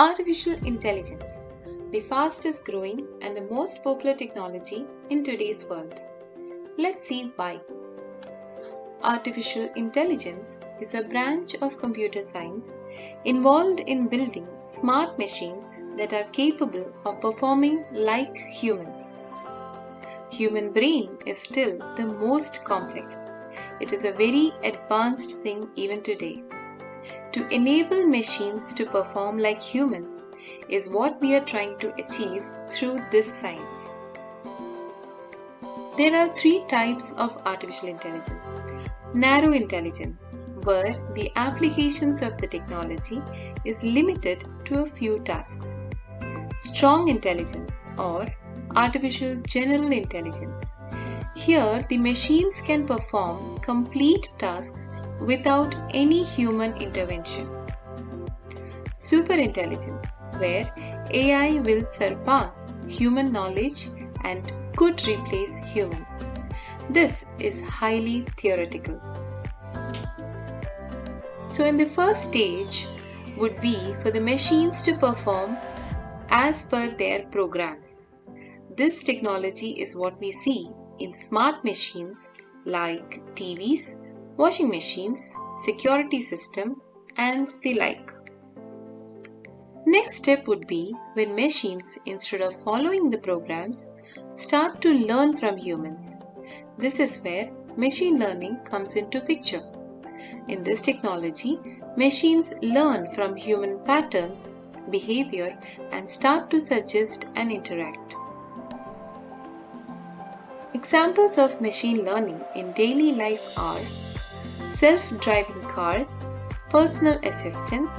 Artificial intelligence, the fastest growing and the most popular technology in today's world. Let's see why. Artificial intelligence is a branch of computer science involved in building smart machines that are capable of performing like humans. Human brain is still the most complex. It is a very advanced thing even today. To enable machines to perform like humans is what we are trying to achieve through this science. There are three types of artificial intelligence. Narrow intelligence, where the applications of the technology is limited to a few tasks. Strong intelligence or artificial general intelligence. Here the machines can perform complete tasks without any human intervention. Superintelligence, where AI will surpass human knowledge and could replace humans. This is highly theoretical. So in the first stage would be for the machines to perform as per their programs. This technology is what we see in smart machines like TVs, washing machines, security system, and the like. Next step would be when machines, instead of following the programs, start to learn from humans. This is where machine learning comes into picture. In this technology, machines learn from human patterns, behavior, and start to suggest and interact. Examples of machine learning in daily life are self-driving cars, personal assistants,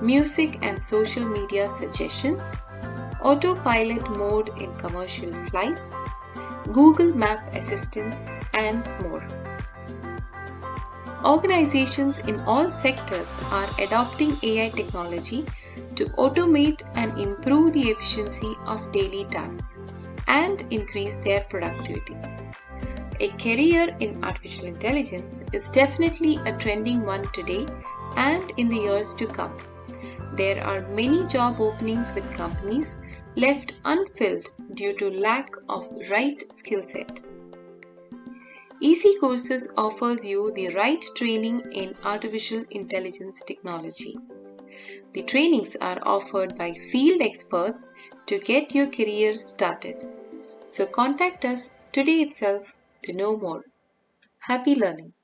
music and social media suggestions, autopilot mode in commercial flights, Google Map assistance, and more. Organizations in all sectors are adopting AI technology to automate and improve the efficiency of daily tasks and increase their productivity. A career in artificial intelligence is definitely a trending one today and in the years to come. There are many job openings with companies left unfilled due to lack of right skill set. Easy Courses offers you the right training in artificial intelligence technology. The trainings are offered by field experts to get your career started. So contact us today itself to know more. Happy learning!